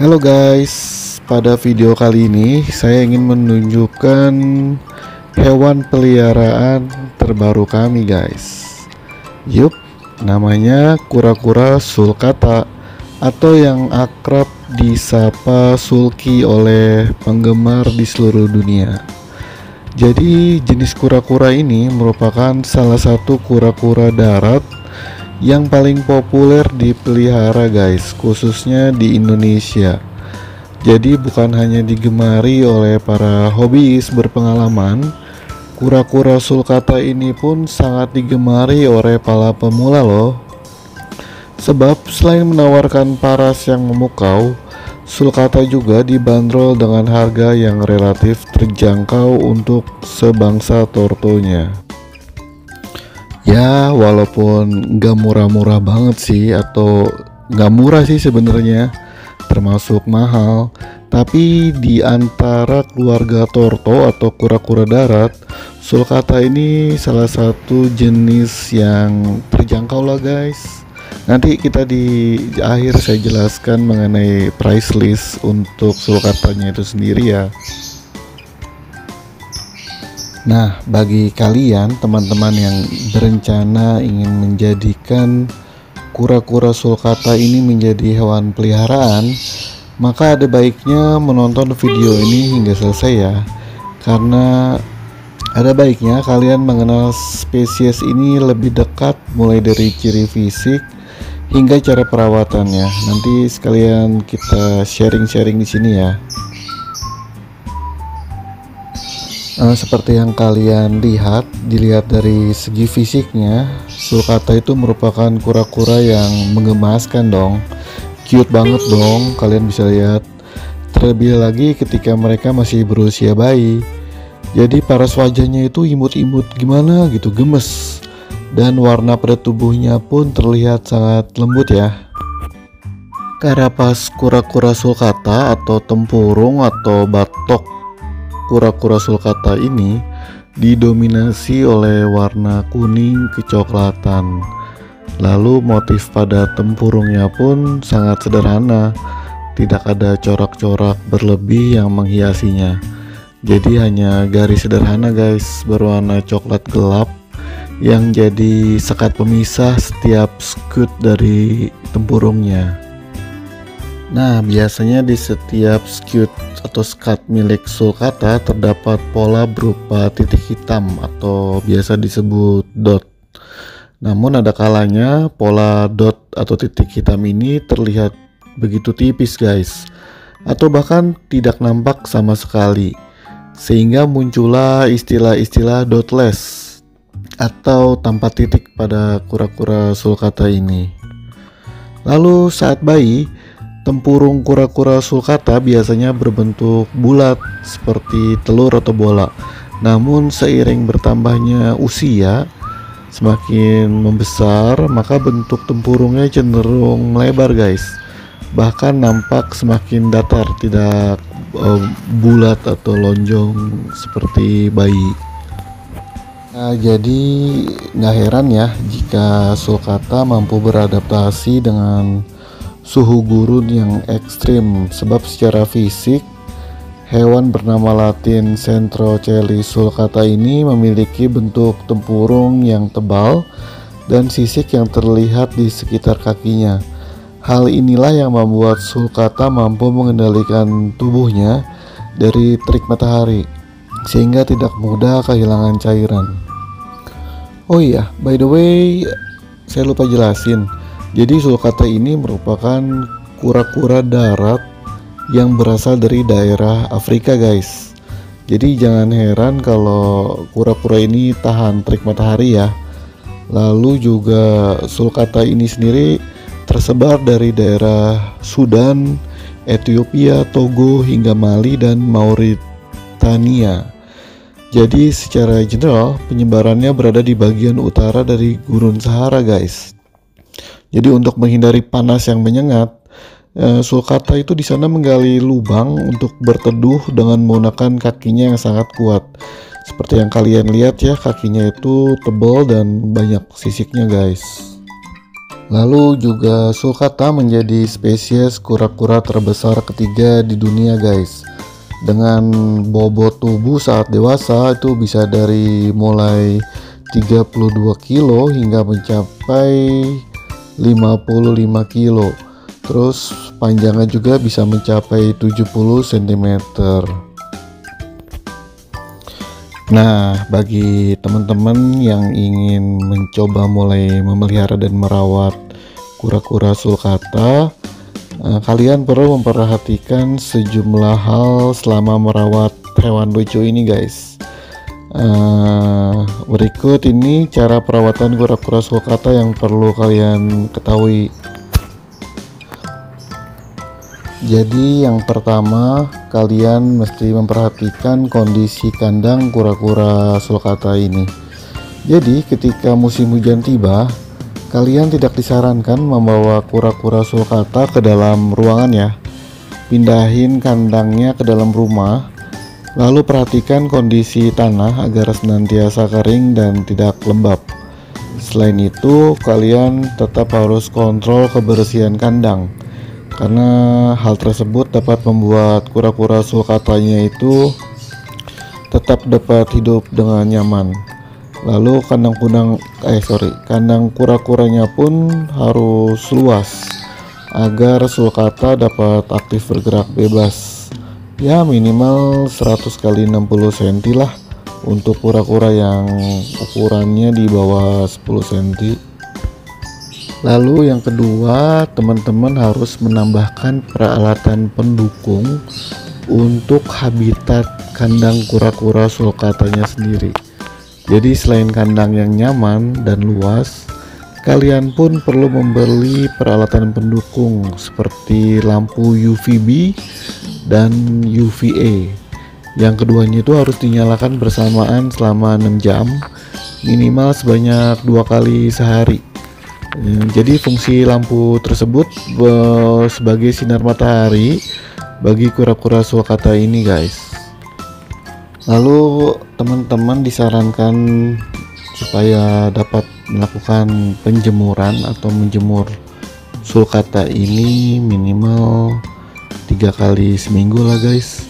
Halo guys, pada video kali ini saya ingin menunjukkan hewan peliharaan terbaru kami guys. Yup, namanya kura-kura sulcata atau yang akrab disapa sulky oleh penggemar di seluruh dunia. Jadi jenis kura-kura ini merupakan salah satu kura-kura darat yang paling populer dipelihara guys, khususnya di Indonesia. Jadi bukan hanya digemari oleh para hobis berpengalaman, kura-kura sulcata ini pun sangat digemari oleh para pemula loh. Sebab selain menawarkan paras yang memukau, sulcata juga dibanderol dengan harga yang relatif terjangkau untuk sebangsa tortonya. Ya, walaupun nggak murah-murah banget sih, atau nggak murah sih sebenarnya, termasuk mahal, tapi di antara keluarga torto atau kura-kura darat, sulcata ini salah satu jenis yang terjangkau lah guys. Nanti kita di akhir saya jelaskan mengenai price list untuk sulcatanya itu sendiri ya. Nah, bagi kalian teman-teman yang berencana ingin menjadikan kura-kura sulcata ini menjadi hewan peliharaan, maka ada baiknya menonton video ini hingga selesai ya. Karena ada baiknya kalian mengenal spesies ini lebih dekat, mulai dari ciri fisik hingga cara perawatannya. Nanti sekalian kita sharing-sharing di sini ya. Seperti yang kalian lihat, dilihat dari segi fisiknya, sulcata itu merupakan kura-kura yang menggemaskan dong, cute banget dong, kalian bisa lihat. Terlebih lagi ketika mereka masih berusia bayi, jadi paras wajahnya itu imut-imut gimana gitu, gemes, dan warna pada tubuhnya pun terlihat sangat lembut ya. Karapas kura-kura sulcata atau tempurung atau batok kura-kura sulcata ini didominasi oleh warna kuning kecoklatan. Lalu motif pada tempurungnya pun sangat sederhana, tidak ada corak-corak berlebih yang menghiasinya. Jadi hanya garis sederhana guys, berwarna coklat gelap yang jadi sekat pemisah setiap skut dari tempurungnya. Nah, biasanya di setiap skut atau skat milik sulcata terdapat pola berupa titik hitam atau biasa disebut dot. Namun ada kalanya pola dot atau titik hitam ini terlihat begitu tipis guys, atau bahkan tidak nampak sama sekali, sehingga muncullah istilah-istilah dotless atau tanpa titik pada kura-kura sulcata ini. Lalu saat bayi, tempurung kura-kura sulcata biasanya berbentuk bulat seperti telur atau bola. Namun seiring bertambahnya usia, semakin membesar, maka bentuk tempurungnya cenderung melebar guys. Bahkan nampak semakin datar, tidak bulat atau lonjong seperti bayi. Nah, jadi nggak heran ya jika sulcata mampu beradaptasi dengan suhu gurun yang ekstrim, sebab secara fisik hewan bernama latin Centrocheilus sulcata ini memiliki bentuk tempurung yang tebal dan sisik yang terlihat di sekitar kakinya. Hal inilah yang membuat sulcata mampu mengendalikan tubuhnya dari terik matahari sehingga tidak mudah kehilangan cairan. Oh iya, by the way, saya lupa jelasin. Jadi sulcata ini merupakan kura-kura darat yang berasal dari daerah Afrika guys. Jadi jangan heran kalau kura-kura ini tahan terik matahari ya. Lalu juga sulcata ini sendiri tersebar dari daerah Sudan, Ethiopia, Togo hingga Mali dan Mauritania. Jadi secara general penyebarannya berada di bagian utara dari Gurun Sahara guys. Jadi untuk menghindari panas yang menyengat, sulcata itu di sana menggali lubang untuk berteduh dengan menggunakan kakinya yang sangat kuat. Seperti yang kalian lihat ya, kakinya itu tebal dan banyak sisiknya guys. Lalu juga sulcata menjadi spesies kura-kura terbesar ketiga di dunia guys. Dengan bobot tubuh saat dewasa itu bisa dari mulai 32 kilo hingga mencapai 55 kilo. Terus panjangnya juga bisa mencapai 70 cm. Nah, bagi teman-teman yang ingin mencoba mulai memelihara dan merawat kura-kura sulcata, kalian perlu memperhatikan sejumlah hal selama merawat hewan lucu ini guys. Berikut ini cara perawatan kura-kura sulcata yang perlu kalian ketahui. Jadi yang pertama, kalian mesti memperhatikan kondisi kandang kura-kura sulcata ini. Jadi ketika musim hujan tiba, kalian tidak disarankan membawa kura-kura sulcata ke dalam ruangan ya. Pindahin kandangnya ke dalam rumah. Lalu perhatikan kondisi tanah agar senantiasa kering dan tidak lembab. Selain itu, kalian tetap harus kontrol kebersihan kandang, karena hal tersebut dapat membuat kura-kura sulcatanya itu tetap dapat hidup dengan nyaman. Lalu kandang kura-kuranya pun harus luas agar sulcata dapat aktif bergerak bebas. Ya minimal 100 kali 60 cm lah untuk kura-kura yang ukurannya di bawah 10 cm. Lalu yang kedua, teman-teman harus menambahkan peralatan pendukung untuk habitat kandang kura-kura sulcatanya sendiri. Jadi selain kandang yang nyaman dan luas, kalian pun perlu membeli peralatan pendukung seperti lampu UVB dan UVA. Yang keduanya itu harus dinyalakan bersamaan selama 6 jam, minimal sebanyak 2 kali sehari. Jadi fungsi lampu tersebut sebagai sinar matahari bagi kura-kura sulcata ini guys. Lalu teman-teman disarankan supaya dapat melakukan penjemuran atau menjemur sulcata ini minimal 3 kali seminggu lah guys.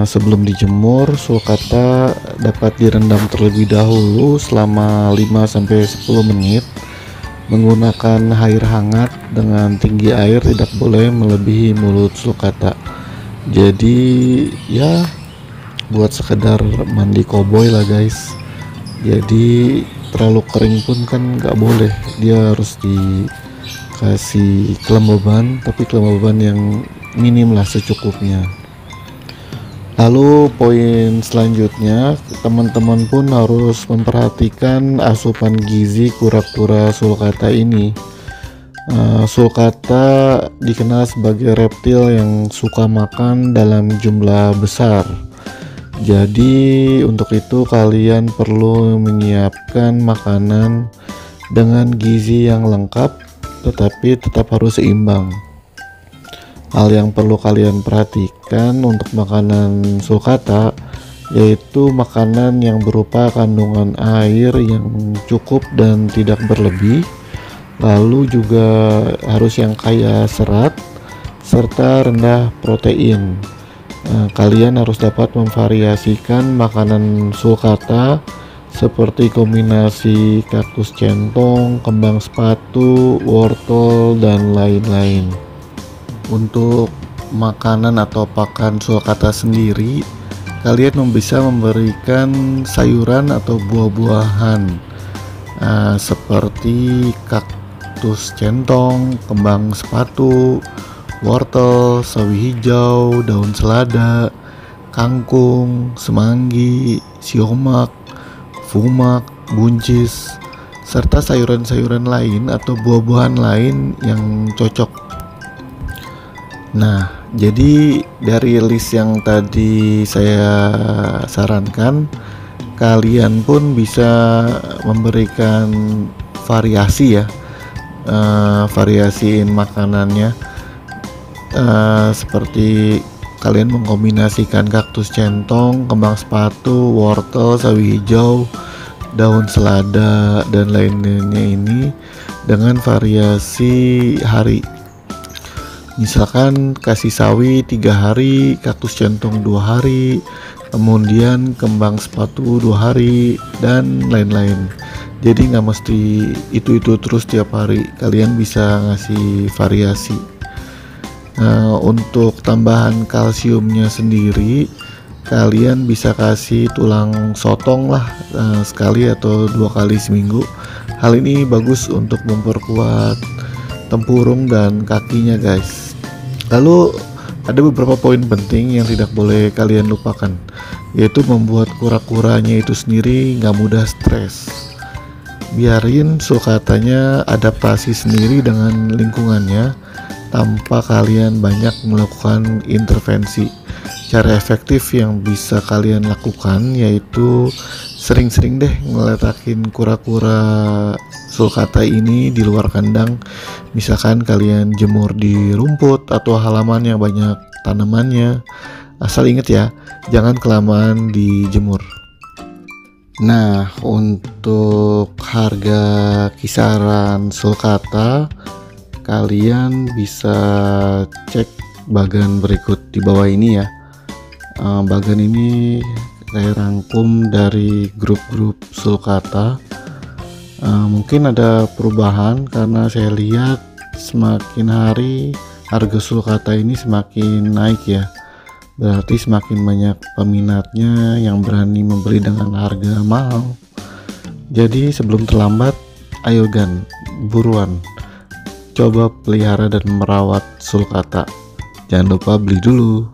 Sebelum dijemur, sulcata dapat direndam terlebih dahulu selama 5-10 menit menggunakan air hangat dengan tinggi air tidak boleh melebihi mulut sulcata. Jadi ya buat sekedar mandi koboi lah guys. Jadi terlalu kering pun kan nggak boleh, dia harus dikasih kelembaban, tapi kelembaban yang minim lah secukupnya. Lalu poin selanjutnya, teman-teman pun harus memperhatikan asupan gizi kura-kura sulcata ini. Sulcata dikenal sebagai reptil yang suka makan dalam jumlah besar. Jadi untuk itu kalian perlu menyiapkan makanan dengan gizi yang lengkap, tetapi tetap harus seimbang. Hal yang perlu kalian perhatikan untuk makanan sulcata yaitu makanan yang berupa kandungan air yang cukup dan tidak berlebih, lalu juga harus yang kaya serat serta rendah protein. Kalian harus dapat memvariasikan makanan sulcata seperti kombinasi kaktus centong, kembang sepatu, wortel, dan lain-lain. Untuk makanan atau pakan sulcata sendiri, kalian bisa memberikan sayuran atau buah-buahan seperti kaktus centong, kembang sepatu, wortel, sawi hijau, daun selada, kangkung, semanggi, siomak, fumak, buncis, serta sayuran-sayuran lain atau buah-buahan lain yang cocok. Nah, jadi dari list yang tadi saya sarankan, kalian pun bisa memberikan variasi ya, variasiin makanannya, seperti kalian mengkombinasikan kaktus centong, kembang sepatu, wortel, sawi hijau, daun selada, dan lainnya ini dengan variasi hari. Misalkan kasih sawi 3 hari, kaktus centong 2 hari, kemudian kembang sepatu 2 hari, dan lain-lain. Jadi nggak mesti itu terus tiap hari, kalian bisa ngasih variasi. Nah, untuk tambahan kalsiumnya sendiri, kalian bisa kasih tulang sotong lah, sekali atau 2 kali seminggu. Hal ini bagus untuk memperkuat tempurung dan kakinya guys. Lalu ada beberapa poin penting yang tidak boleh kalian lupakan, yaitu membuat kura-kuranya itu sendiri nggak mudah stres. Biarin sulcatanya adaptasi sendiri dengan lingkungannya tanpa kalian banyak melakukan intervensi. Cara efektif yang bisa kalian lakukan yaitu sering-sering deh ngeletakin kura-kura sulcata ini di luar kandang. Misalkan kalian jemur di rumput atau halaman yang banyak tanamannya. Asal inget ya, jangan kelamaan dijemur. Nah, untuk harga kisaran sulcata, kalian bisa cek bagan berikut di bawah ini ya. Bagan ini saya rangkum dari grup-grup sulcata. Mungkin ada perubahan karena saya lihat semakin hari harga sulcata ini semakin naik ya. Berarti semakin banyak peminatnya yang berani membeli dengan harga mahal. Jadi sebelum terlambat, ayo buruan coba pelihara dan merawat sulcata. Jangan lupa beli dulu.